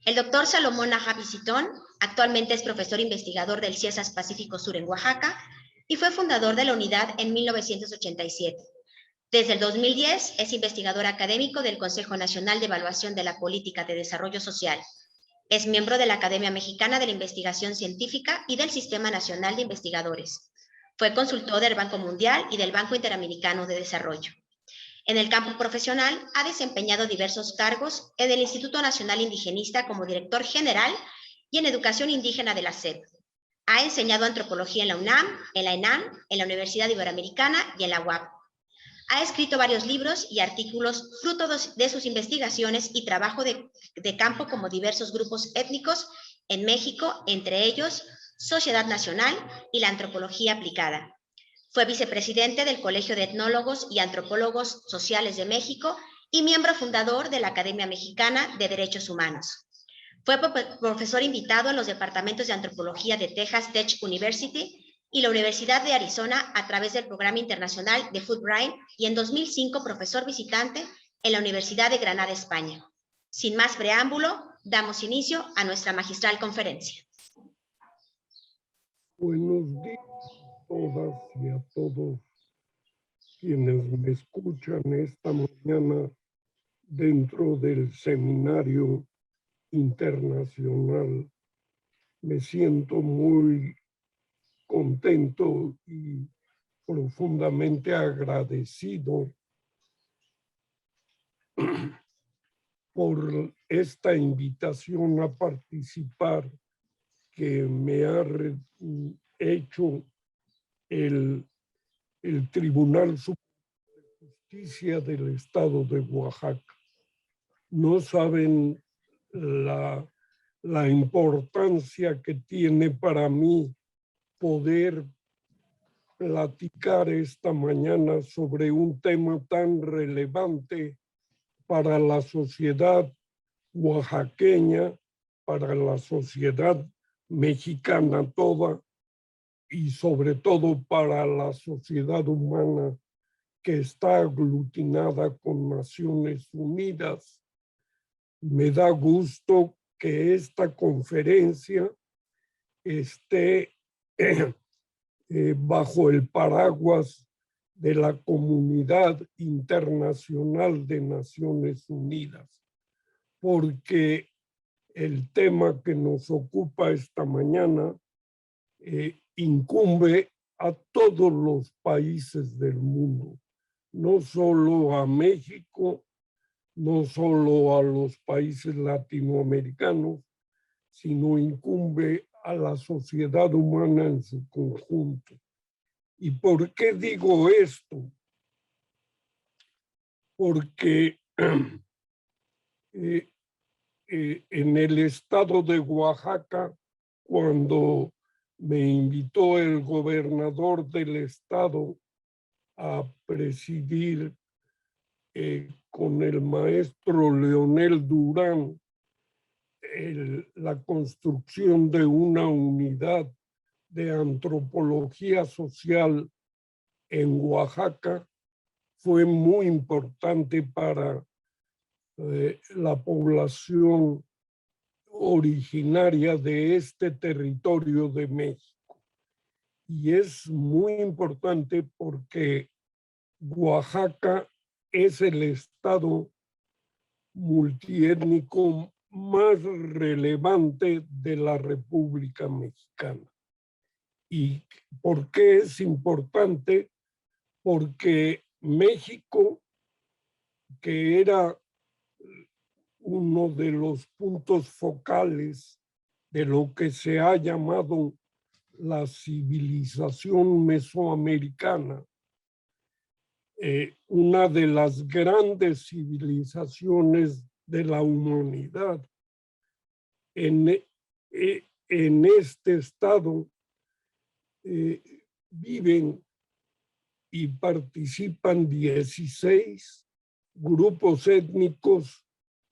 El doctor Salomón Naja Visitón actualmente es profesor investigador del CIESAS Pacífico Sur en Oaxaca y fue fundador de la unidad en 1987. Desde el 2010 es investigador académico del Consejo Nacional de Evaluación de la Política de Desarrollo Social. Es miembro de la Academia Mexicana de la Investigación Científica y del Sistema Nacional de Investigadores. Fue consultor del Banco Mundial y del Banco Interamericano de Desarrollo. En el campo profesional ha desempeñado diversos cargos en el Instituto Nacional Indigenista como director general y en Educación Indígena de la SEP. Ha enseñado antropología en la UNAM, en la ENAM, en la Universidad Iberoamericana y en la UAP. Ha escrito varios libros y artículos fruto de sus investigaciones y trabajo de campo como diversos grupos étnicos en México, entre ellos Sociedad Nacional y la Antropología Aplicada. Fue vicepresidente del Colegio de Etnólogos y Antropólogos Sociales de México y miembro fundador de la Academia Mexicana de Derechos Humanos. Fue profesor invitado en los departamentos de Antropología de Texas Tech University y la Universidad de Arizona a través del Programa Internacional de Fulbright y en 2005 profesor visitante en la Universidad de Granada, España. Sin más preámbulo, damos inicio a nuestra magistral conferencia. Buenos días a todas y a todos quienes me escuchan esta mañana dentro del seminario internacional. Me siento muy contento y profundamente agradecido por esta invitación a participar que me ha hecho el Tribunal Supremo de Justicia del Estado de Oaxaca. No saben la importancia que tiene para mí poder platicar esta mañana sobre un tema tan relevante para la sociedad oaxaqueña, para la sociedad mexicana toda y sobre todo para la sociedad humana que está aglutinada con Naciones Unidas. Me da gusto que esta conferencia esté bajo el paraguas de la Comunidad Internacional de Naciones Unidas, porque el tema que nos ocupa esta mañana incumbe a todos los países del mundo, no solo a México, no solo a los países latinoamericanos, sino incumbe a la sociedad humana en su conjunto. ¿Y por qué digo esto? Porque en el estado de Oaxaca, cuando me invitó el gobernador del estado a presidir con el maestro Leonel Durán la construcción de una unidad de antropología social en Oaxaca, fue muy importante para la población originaria de este territorio de México. Y es muy importante porque Oaxaca es el estado multiétnico más relevante de la República Mexicana. ¿Y por qué es importante? Porque México, que era uno de los puntos focales de lo que se ha llamado la civilización mesoamericana, una de las grandes civilizaciones de la humanidad. En este estado viven y participan 16 grupos étnicos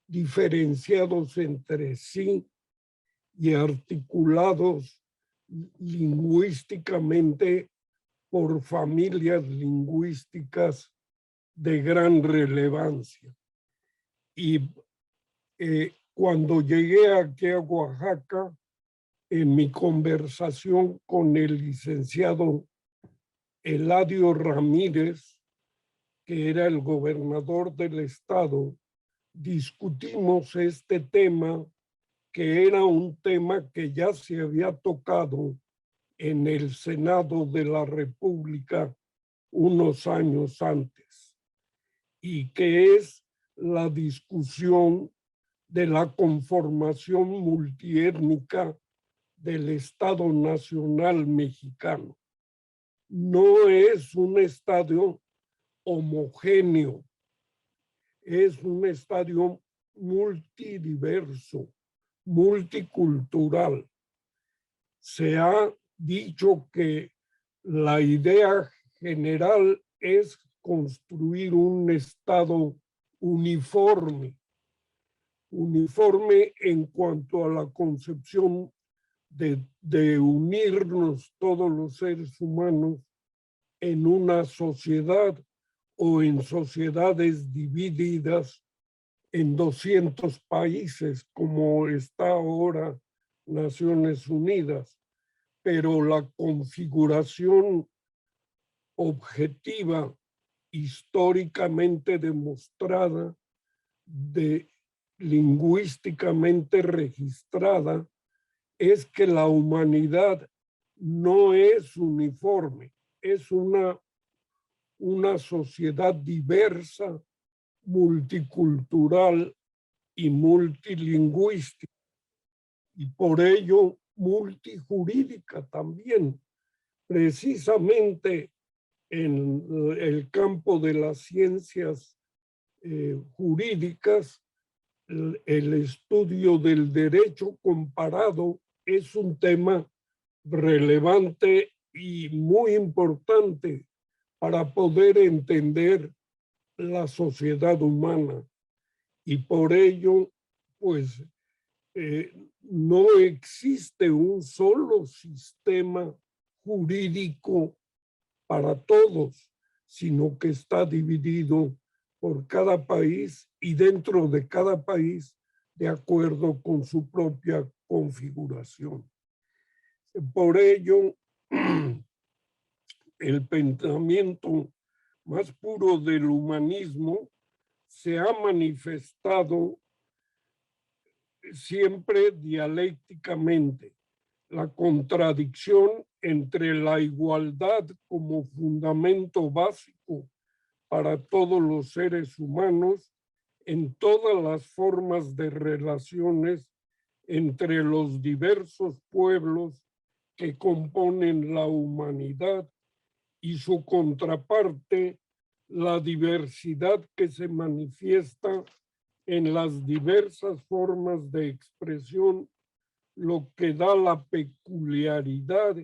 diferenciados entre sí y articulados lingüísticamente por familias lingüísticas de gran relevancia. Y Cuando llegué aquí a Oaxaca, en mi conversación con el licenciado Eladio Ramírez, que era el gobernador del estado, discutimos este tema, que era un tema que ya se había tocado en el Senado de la República unos años antes, y que es la discusión de la conformación multiétnica del Estado Nacional Mexicano. No es un estado homogéneo, es un estado multidiverso, multicultural. Se ha dicho que la idea general es construir un estado uniforme en cuanto a la concepción de unirnos todos los seres humanos en una sociedad o en sociedades divididas en 200 países, como está ahora Naciones Unidas. Pero la configuración objetiva, históricamente demostrada, lingüísticamente registrada, es que la humanidad no es uniforme, es una sociedad diversa, multicultural y multilingüística, y por ello multijurídica también. Precisamente en el campo de las ciencias jurídicas, el estudio del derecho comparado es un tema relevante y muy importante para poder entender la sociedad humana. Y por ello, pues, no existe un solo sistema jurídico para todos, sino que está dividido por cada país y dentro de cada país de acuerdo con su propia configuración. Por ello, el pensamiento más puro del humanismo se ha manifestado siempre dialécticamente. La contradicción entre la igualdad como fundamento básico para todos los seres humanos en todas las formas de relaciones entre los diversos pueblos que componen la humanidad, y su contraparte, la diversidad que se manifiesta en las diversas formas de expresión, lo que da la peculiaridad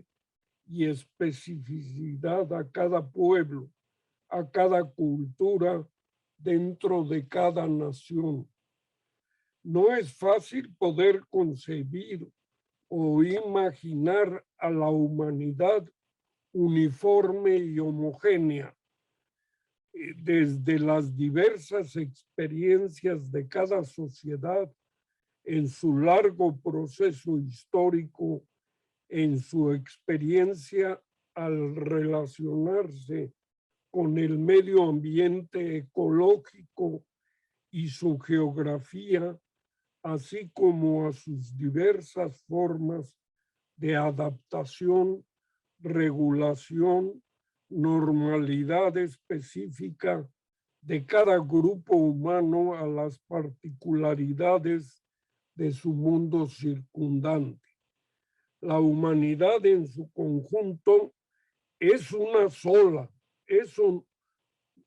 y especificidad a cada pueblo, a cada cultura dentro de cada nación. No es fácil poder concebir o imaginar a la humanidad uniforme y homogénea. Desde las diversas experiencias de cada sociedad en su largo proceso histórico, en su experiencia al relacionarse con el medio ambiente ecológico y su geografía, así como a sus diversas formas de adaptación, regulación, normalidad específica de cada grupo humano a las particularidades de su mundo circundante. La humanidad en su conjunto es una sola, eso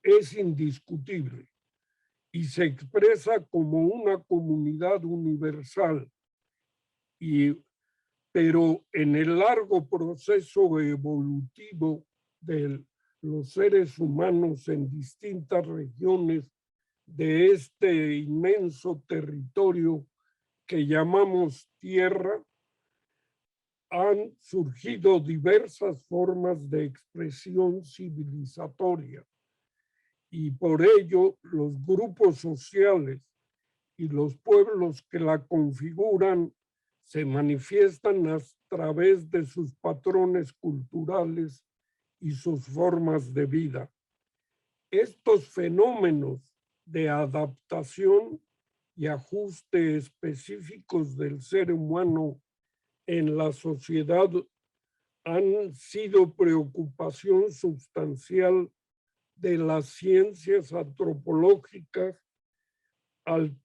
es indiscutible, y se expresa como una comunidad universal, pero en el largo proceso evolutivo de los seres humanos en distintas regiones de este inmenso territorio que llamamos tierra, han surgido diversas formas de expresión civilizatoria, y por ello los grupos sociales y los pueblos que la configuran se manifiestan a través de sus patrones culturales y sus formas de vida. Estos fenómenos de adaptación y ajuste específicos del ser humano en la sociedad han sido preocupación sustancial de las ciencias antropológicas al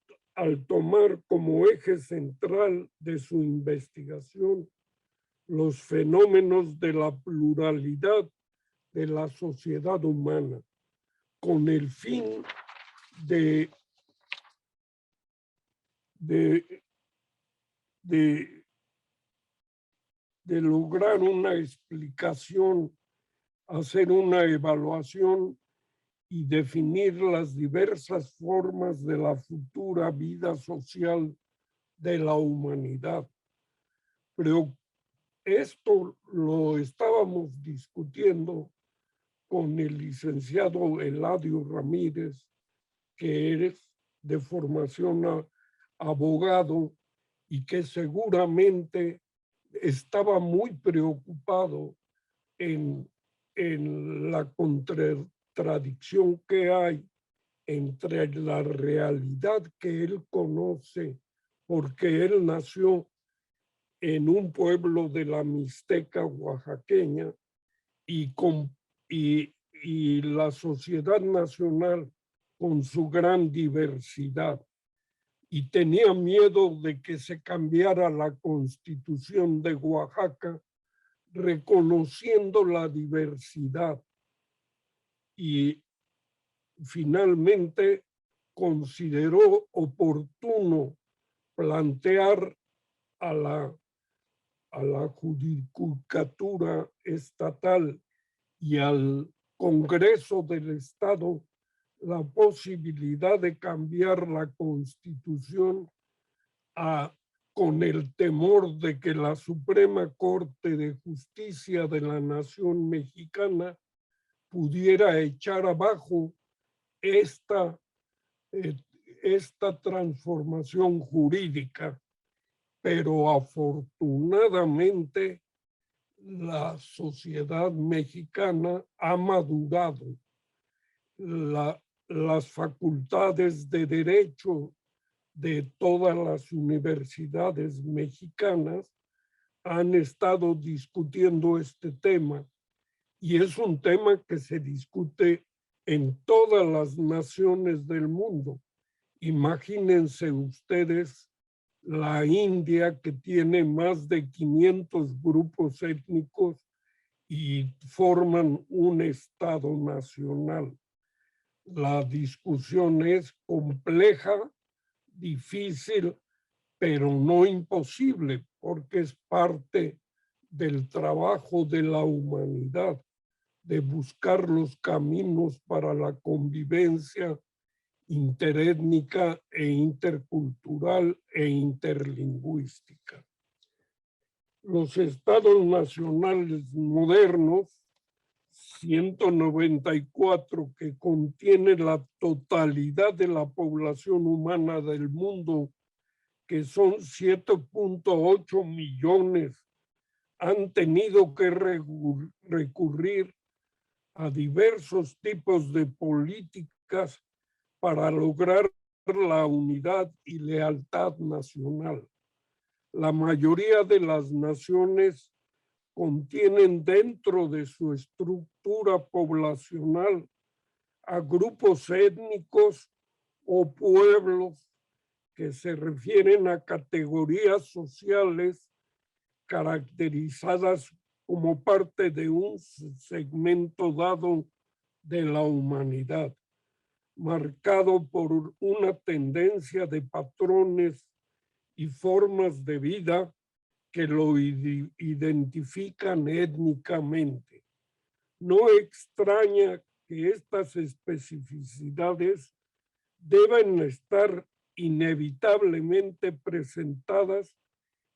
tomar como eje central de su investigación los fenómenos de la pluralidad de la sociedad humana, con el fin de lograr una explicación, hacer una evaluación y definir las diversas formas de la futura vida social de la humanidad. Pero esto lo estábamos discutiendo con el licenciado Eladio Ramírez, que es de formación abogado y que seguramente estaba muy preocupado en la contradicción que hay entre la realidad que él conoce, porque él nació en un pueblo de la Mixteca oaxaqueña y la sociedad nacional con su gran diversidad. Y tenía miedo de que se cambiara la Constitución de Oaxaca reconociendo la diversidad. Y finalmente consideró oportuno plantear a la judicatura estatal y al Congreso del Estado la posibilidad de cambiar la Constitución con el temor de que la Suprema Corte de Justicia de la Nación Mexicana pudiera echar abajo esta transformación jurídica. Pero afortunadamente la sociedad mexicana ha madurado. Las facultades de derecho de todas las universidades mexicanas han estado discutiendo este tema y es un tema que se discute en todas las naciones del mundo. Imagínense ustedes la India, que tiene más de 500 grupos étnicos y forman un Estado nacional. La discusión es compleja, difícil, pero no imposible, porque es parte del trabajo de la humanidad, de buscar los caminos para la convivencia interétnica e intercultural e interlingüística. Los estados nacionales modernos, 194, que contiene la totalidad de la población humana del mundo, que son 7.8 millones, han tenido que recurrir a diversos tipos de políticas para lograr la unidad y lealtad nacional. La mayoría de las naciones contienen dentro de su estructura poblacional a grupos étnicos o pueblos que se refieren a categorías sociales caracterizadas como parte de un segmento dado de la humanidad, marcado por una tendencia de patrones y formas de vida que lo identifican étnicamente. No extraña que estas especificidades deben estar inevitablemente presentadas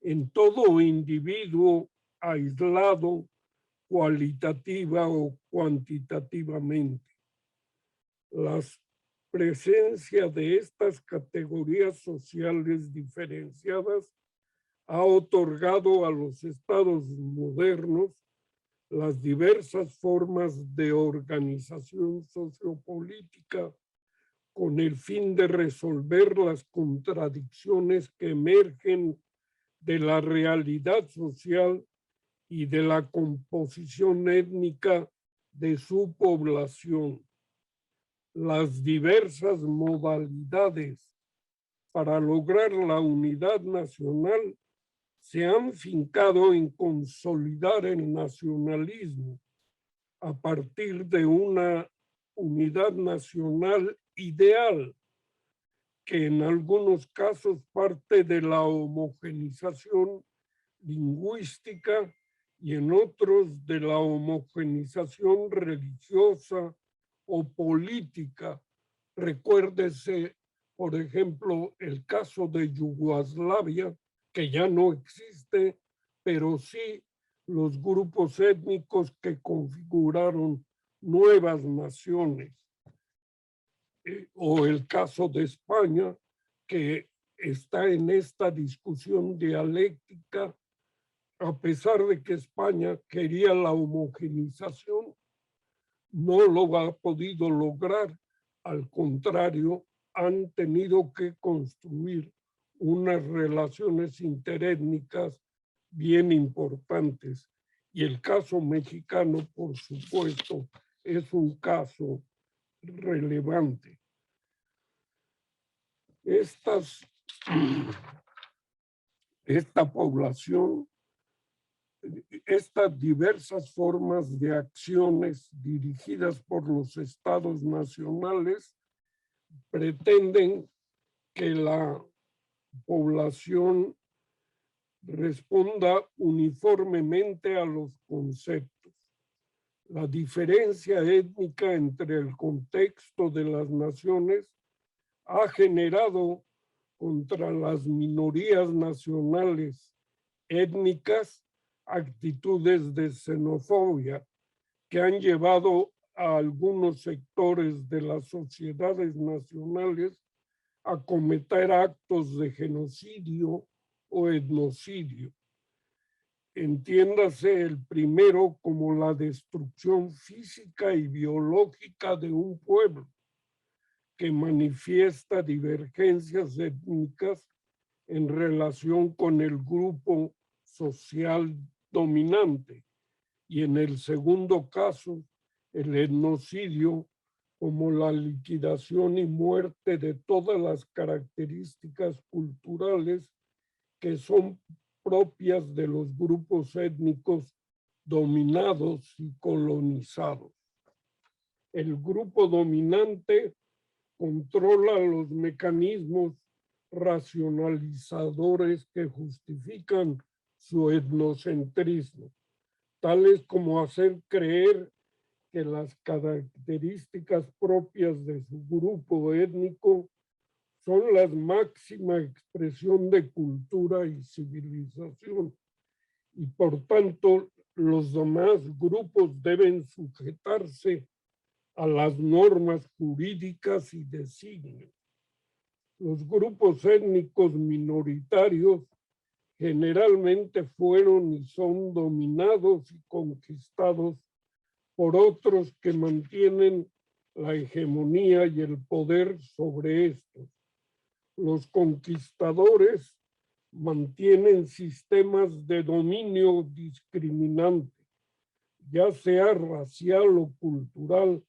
en todo individuo aislado, cualitativa o cuantitativamente. Las presencia de estas categorías sociales diferenciadas ha otorgado a los estados modernos las diversas formas de organización sociopolítica con el fin de resolver las contradicciones que emergen de la realidad social y de la composición étnica de su población. Las diversas modalidades para lograr la unidad nacional se han fincado en consolidar el nacionalismo a partir de una unidad nacional ideal que en algunos casos parte de la homogenización lingüística y en otros de la homogenización religiosa o política. Recuérdese, por ejemplo, el caso de Yugoslavia, que ya no existe, pero sí los grupos étnicos que configuraron nuevas naciones. O el caso de España, que está en esta discusión dialéctica, a pesar de que España quería la homogenización, no lo ha podido lograr. Al contrario, han tenido que construir unas relaciones interétnicas bien importantes. Y el caso mexicano, por supuesto, es un caso relevante. Esta población, estas diversas formas de acciones dirigidas por los estados nacionales pretenden que la población responda uniformemente a los conceptos. La diferencia étnica entre el contexto de las naciones ha generado contra las minorías nacionales étnicas actitudes de xenofobia que han llevado a algunos sectores de las sociedades nacionales a cometer actos de genocidio o etnocidio. Entiéndase el primero como la destrucción física y biológica de un pueblo que manifiesta divergencias étnicas en relación con el grupo social dominante. Y en el segundo caso, el etnocidio como la liquidación y muerte de todas las características culturales que son propias de los grupos étnicos dominados y colonizados. El grupo dominante controla los mecanismos racionalizadores que justifican su etnocentrismo, tales como hacer creer que las características propias de su grupo étnico son la máxima expresión de cultura y civilización, y por tanto los demás grupos deben sujetarse a las normas jurídicas y designios. Los grupos étnicos minoritarios generalmente fueron y son dominados y conquistados por otros que mantienen la hegemonía y el poder sobre estos. Los conquistadores mantienen sistemas de dominio discriminante, ya sea racial o cultural,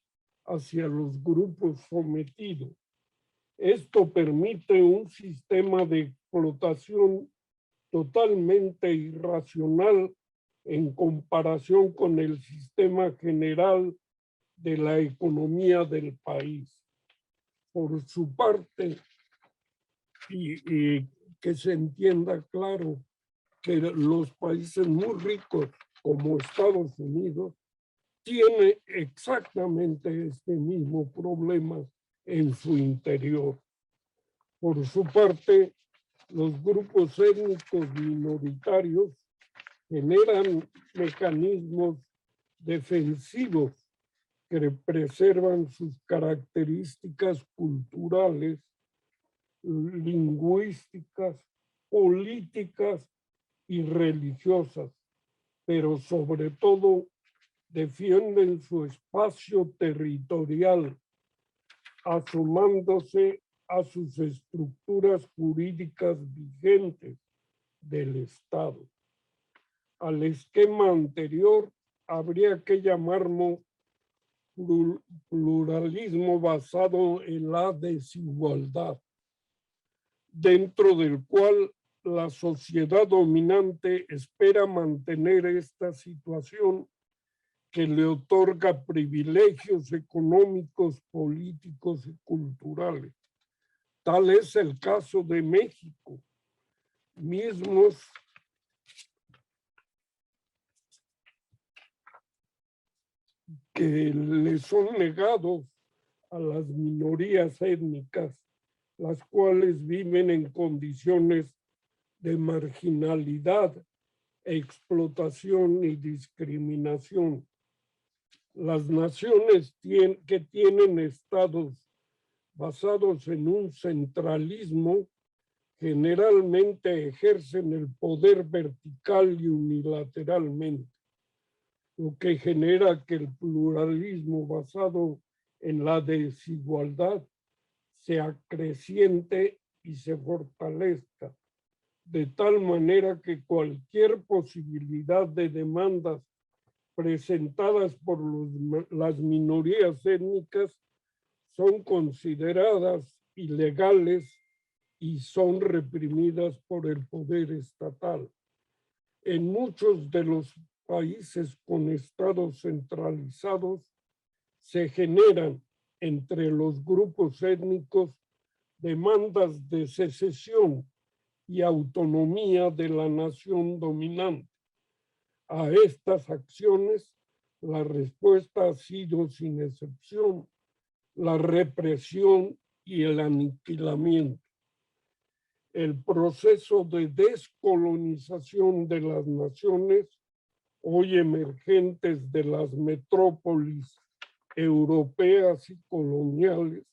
hacia los grupos sometidos. Esto permite un sistema de explotación totalmente irracional en comparación con el sistema general de la economía del país. Por su parte, y que se entienda claro que los países muy ricos como Estados Unidos tiene exactamente este mismo problema en su interior. Por su parte, los grupos étnicos minoritarios generan mecanismos defensivos que preservan sus características culturales, lingüísticas, políticas y religiosas, pero sobre todo defienden su espacio territorial, asomándose a sus estructuras jurídicas vigentes del Estado. Al esquema anterior habría que llamarlo pluralismo basado en la desigualdad, dentro del cual la sociedad dominante espera mantener esta situación que le otorga privilegios económicos, políticos y culturales. Tal es el caso de México, mismos que le son negados a las minorías étnicas, las cuales viven en condiciones de marginalidad, explotación y discriminación. Las naciones que tienen estados basados en un centralismo generalmente ejercen el poder vertical y unilateralmente, lo que genera que el pluralismo basado en la desigualdad se acreciente y se fortalezca, de tal manera que cualquier posibilidad de demandas presentadas por las minorías étnicas son consideradas ilegales y son reprimidas por el poder estatal. En muchos de los países con estados centralizados se generan entre los grupos étnicos demandas de secesión y autonomía de la nación dominante. A estas acciones, la respuesta ha sido, sin excepción, la represión y el aniquilamiento. El proceso de descolonización de las naciones, hoy emergentes de las metrópolis europeas y coloniales,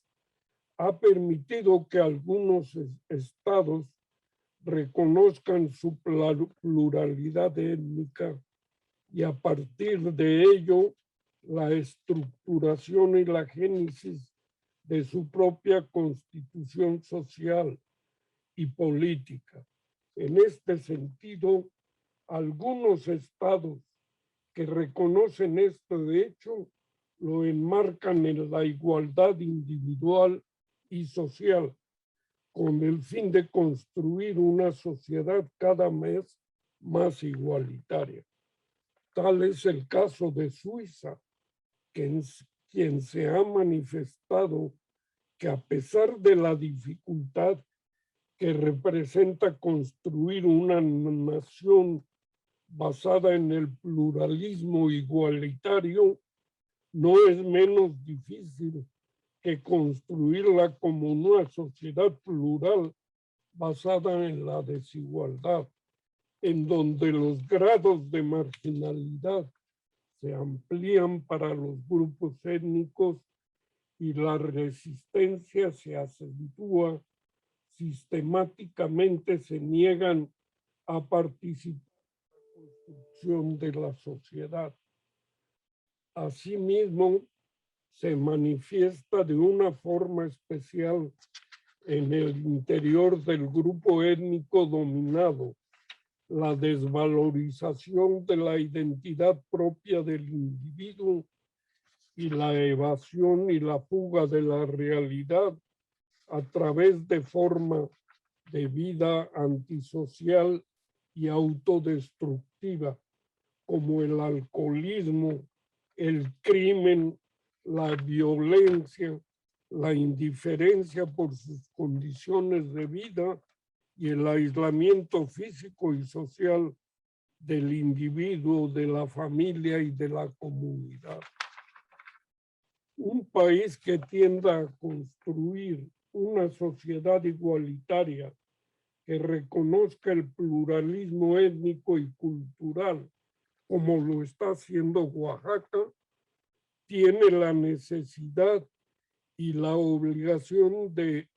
ha permitido que algunos estados reconozcan su pluralidad étnica y a partir de ello la estructuración y la génesis de su propia constitución social y política. En este sentido, algunos estados que reconocen este hecho lo enmarcan en la igualdad individual y social, con el fin de construir una sociedad cada vez más igualitaria. Tal es el caso de Suiza, quien se ha manifestado que a pesar de la dificultad que representa construir una nación basada en el pluralismo igualitario, no es menos difícil que construirla como una sociedad plural basada en la desigualdad, en donde los grados de marginalidad se amplían para los grupos étnicos y la resistencia se acentúa, sistemáticamente se niegan a participar en la construcción de la sociedad. Asimismo, se manifiesta de una forma especial en el interior del grupo étnico dominado, la desvalorización de la identidad propia del individuo y la evasión y la fuga de la realidad a través de forma de vida antisocial y autodestructiva, como el alcoholismo, el crimen, la violencia, la indiferencia por sus condiciones de vida y el aislamiento físico y social del individuo, de la familia y de la comunidad. Un país que tienda a construir una sociedad igualitaria que reconozca el pluralismo étnico y cultural, como lo está haciendo Oaxaca, tiene la necesidad y la obligación de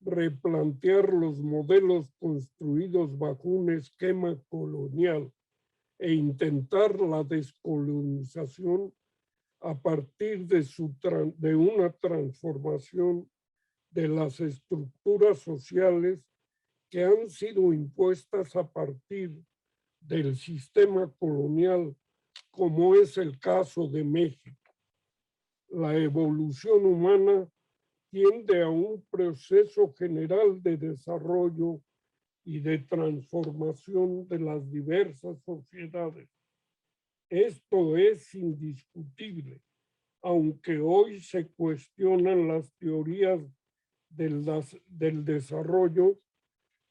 replantear los modelos construidos bajo un esquema colonial e intentar la descolonización a partir de una transformación de las estructuras sociales que han sido impuestas a partir del sistema colonial, como es el caso de México. La evolución humana tiende a un proceso general de desarrollo y de transformación de las diversas sociedades. Esto es indiscutible, aunque hoy se cuestionan las teorías del desarrollo.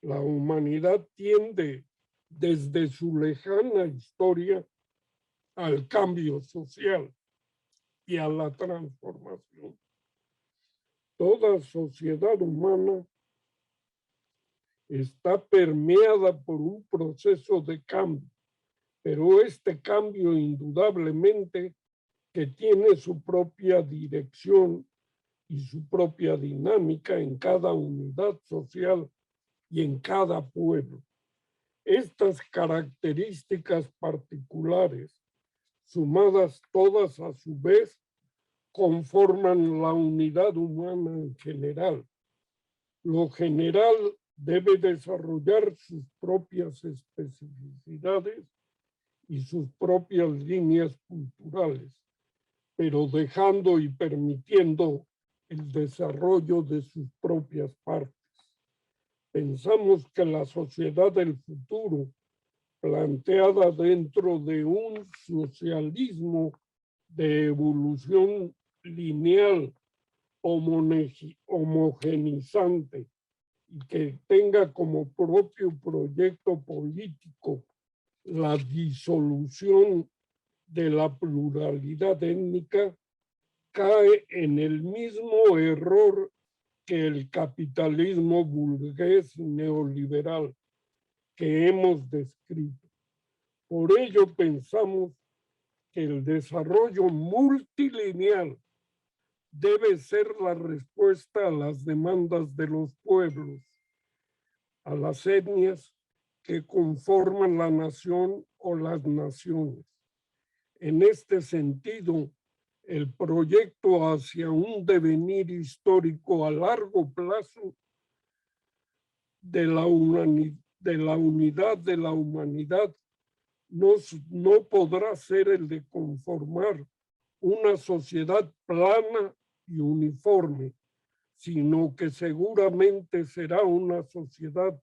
La humanidad tiende desde su lejana historia al cambio social y a la transformación. Toda sociedad humana está permeada por un proceso de cambio, pero este cambio indudablemente que tiene su propia dirección y su propia dinámica en cada unidad social y en cada pueblo. Estas características particulares, sumadas todas a su vez, conforman la unidad humana en general. Lo general debe desarrollar sus propias especificidades y sus propias líneas culturales, pero dejando y permitiendo el desarrollo de sus propias partes. Pensamos que la sociedad del futuro, planteada dentro de un socialismo de evolución lineal, homogenizante, y que tenga como propio proyecto político la disolución de la pluralidad étnica, cae en el mismo error que el capitalismo burgués neoliberal que hemos descrito. Por ello pensamos que el desarrollo multilineal debe ser la respuesta a las demandas de los pueblos, a las etnias que conforman la nación o las naciones. En este sentido, el proyecto hacia un devenir histórico a largo plazo de la unidad de la humanidad no podrá ser el de conformar una sociedad plana y uniforme, sino que seguramente será una sociedad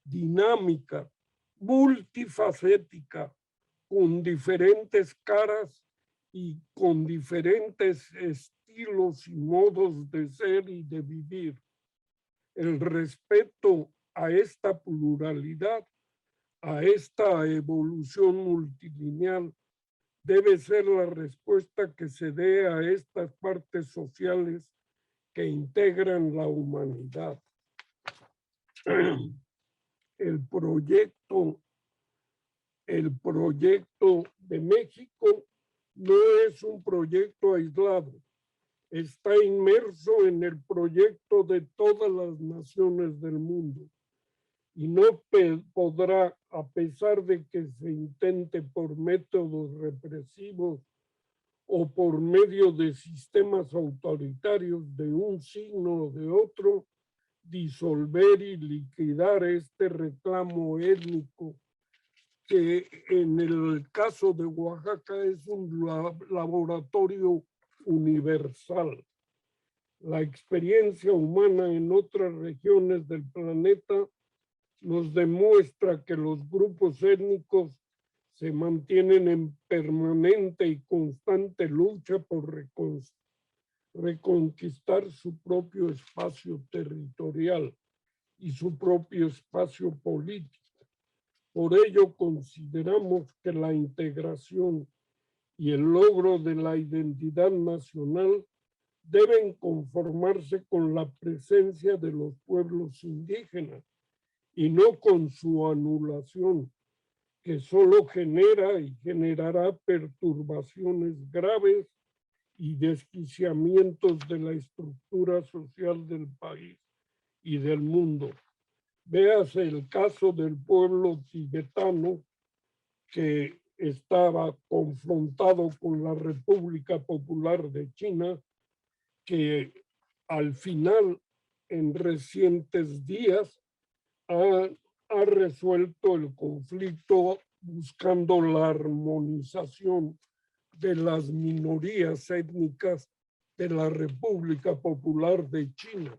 dinámica, multifacética, con diferentes caras y con diferentes estilos y modos de ser y de vivir. El respeto a esta pluralidad, a esta evolución multilineal, debe ser la respuesta que se dé a estas partes sociales que integran la humanidad. El proyecto de México no es un proyecto aislado, está inmerso en el proyecto de todas las naciones del mundo y no podrá, a pesar de que se intente por métodos represivos o por medio de sistemas autoritarios de un signo o de otro, disolver y liquidar este reclamo étnico que en el caso de Oaxaca es un laboratorio universal. La experiencia humana en otras regiones del planeta nos demuestra que los grupos étnicos se mantienen en permanente y constante lucha por reconquistar su propio espacio territorial y su propio espacio político. Por ello consideramos que la integración y el logro de la identidad nacional deben conformarse con la presencia de los pueblos indígenas y no con su anulación, que solo genera y generará perturbaciones graves y desquiciamientos de la estructura social del país y del mundo. Véase el caso del pueblo tibetano que estaba confrontado con la República Popular de China, que al final, en recientes días, ha resuelto el conflicto buscando la armonización de las minorías étnicas de la República Popular de China.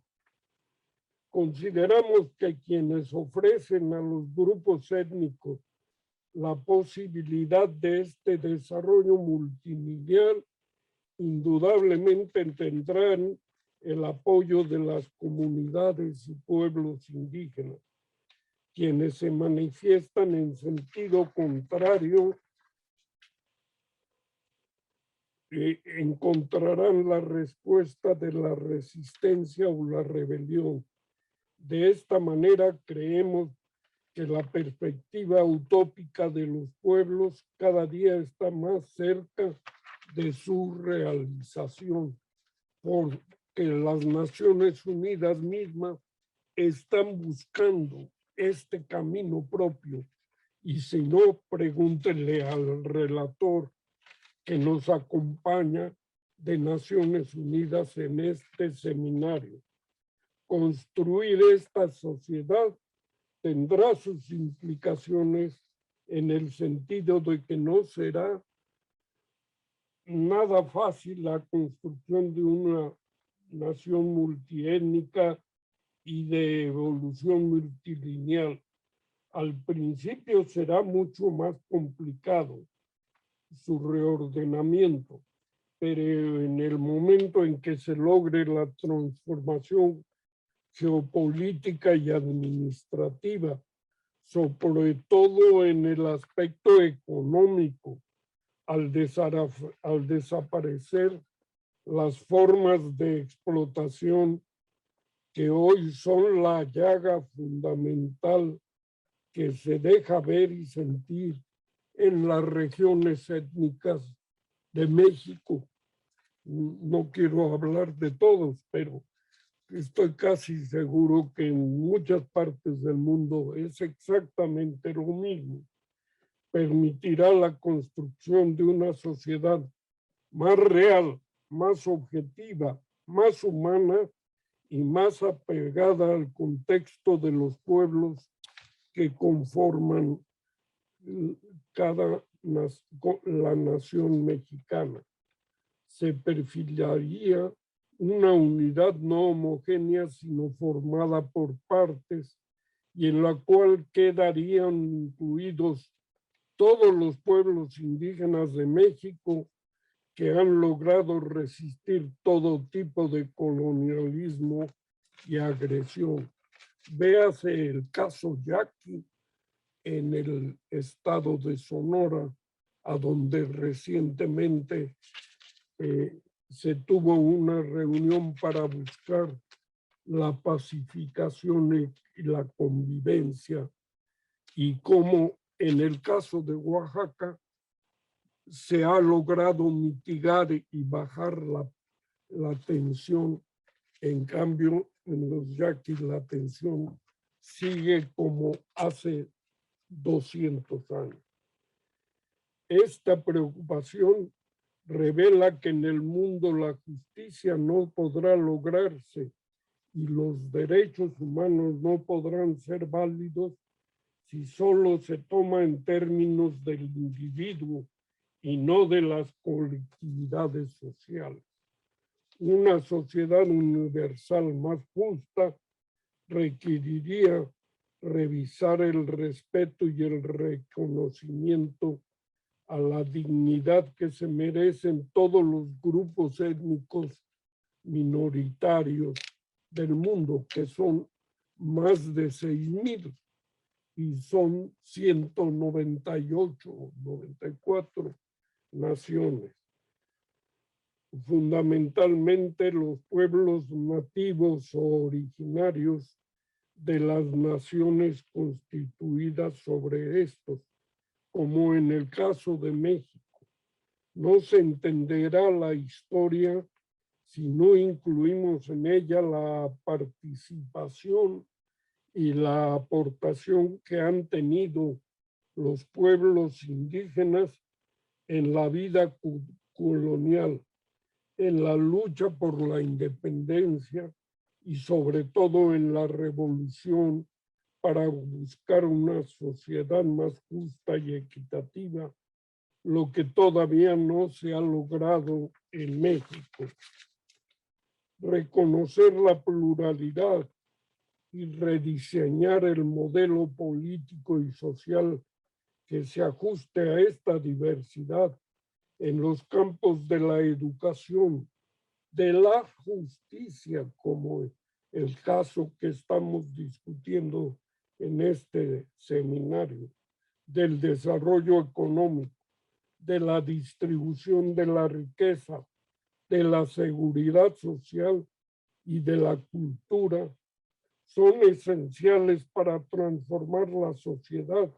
Consideramos que quienes ofrecen a los grupos étnicos la posibilidad de este desarrollo multilineal indudablemente tendrán el apoyo de las comunidades y pueblos indígenas. Quienes se manifiestan en sentido contrario encontrarán la respuesta de la resistencia o la rebelión. De esta manera creemos que la perspectiva utópica de los pueblos cada día está más cerca de su realización, porque las Naciones Unidas mismas están buscando este camino propio. Y si no, pregúntenle al relator que nos acompaña de Naciones Unidas en este seminario. Construir esta sociedad tendrá sus implicaciones en el sentido de que no será nada fácil la construcción de una nación multiétnica y de evolución multilineal. Al principio será mucho más complicado su reordenamiento, pero en el momento en que se logre la transformación geopolítica y administrativa, sobre todo en el aspecto económico, al desaparecer las formas de explotación que hoy son la llaga fundamental que se deja ver y sentir en las regiones étnicas de México. No quiero hablar de todos, pero estoy casi seguro que en muchas partes del mundo es exactamente lo mismo. Permitirá la construcción de una sociedad más real, más objetiva, más humana y más apegada al contexto de los pueblos que conforman la nación mexicana. Se perfilaría una unidad no homogénea, sino formada por partes, y en la cual quedarían incluidos todos los pueblos indígenas de México que han logrado resistir todo tipo de colonialismo y agresión. Véase el caso Yaqui en el estado de Sonora, a donde recientemente se tuvo una reunión para buscar la pacificación y la convivencia, y cómo en el caso de Oaxaca se ha logrado mitigar y bajar la tensión. En cambio, en los yaquis la tensión sigue como hace 200 años. Esta preocupación revela que en el mundo la justicia no podrá lograrse y los derechos humanos no podrán ser válidos si solo se toma en términos del individuo y no de las colectividades sociales. Una sociedad universal más justa requeriría revisar el respeto y el reconocimiento a la dignidad que se merecen todos los grupos étnicos minoritarios del mundo, que son más de 6,000 y son 198 o 94 naciones. Fundamentalmente los pueblos nativos o originarios de las naciones constituidas sobre estos, como en el caso de México. No se entenderá la historia si no incluimos en ella la participación y la aportación que han tenido los pueblos indígenas en la vida colonial, en la lucha por la independencia y sobre todo en la revolución para buscar una sociedad más justa y equitativa, lo que todavía no se ha logrado en México. Reconocer la pluralidad y rediseñar el modelo político y social que se ajuste a esta diversidad en los campos de la educación, de la justicia, como el caso que estamos discutiendo en este seminario, del desarrollo económico, de la distribución de la riqueza, de la seguridad social y de la cultura, son esenciales para transformar la sociedad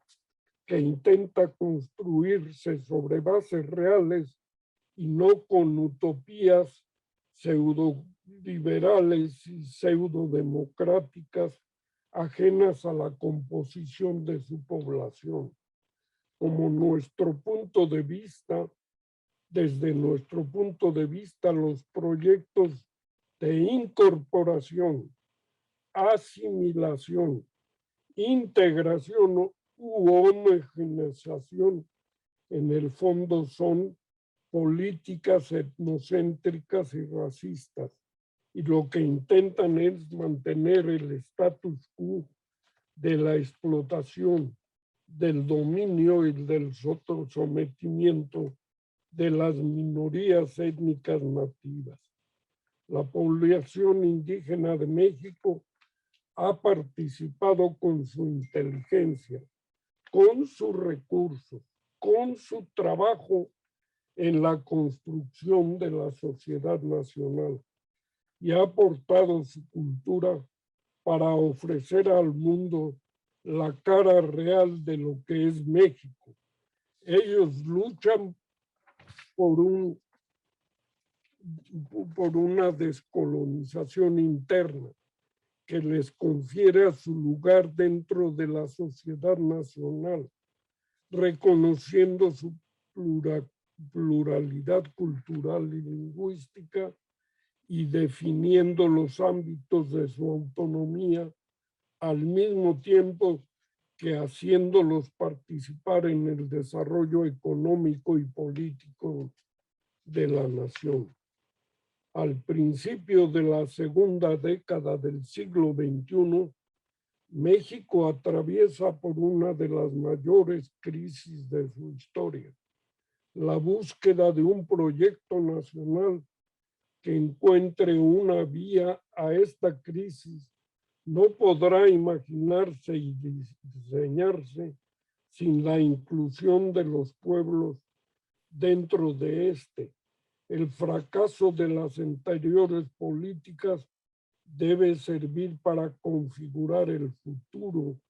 que intenta construirse sobre bases reales y no con utopías pseudo-liberales y pseudo-democráticas ajenas a la composición de su población. Como nuestro punto de vista, desde nuestro punto de vista, los proyectos de incorporación, asimilación, integración u homogeneización, en el fondo son políticas etnocéntricas y racistas, y lo que intentan es mantener el status quo de la explotación, del dominio y del sometimiento de las minorías étnicas nativas. La población indígena de México ha participado con su inteligencia, con sus recursos, con su trabajo en la construcción de la sociedad nacional y ha aportado su cultura para ofrecer al mundo la cara real de lo que es México. Ellos luchan por una descolonización interna que les confiere a su lugar dentro de la sociedad nacional, reconociendo su pluralidad cultural y lingüística y definiendo los ámbitos de su autonomía, al mismo tiempo que haciéndolos participar en el desarrollo económico y político de la nación. Al principio de la segunda década del siglo XXI, México atraviesa por una de las mayores crisis de su historia, la búsqueda de un proyecto nacional que encuentre una vía a esta crisis no podrá imaginarse y diseñarse sin la inclusión de los pueblos dentro de este. El fracaso de las anteriores políticas debe servir para configurar el futuro,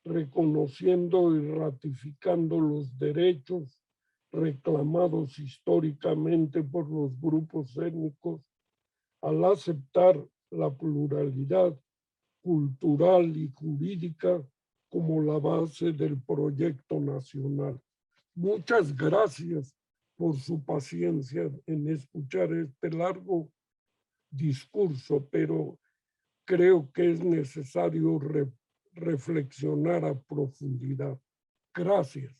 reconociendo y ratificando los derechos reclamados históricamente por los grupos étnicos al aceptar la pluralidad cultural y jurídica como la base del proyecto nacional. Muchas gracias por su paciencia en escuchar este largo discurso, pero creo que es necesario reflexionar a profundidad. Gracias.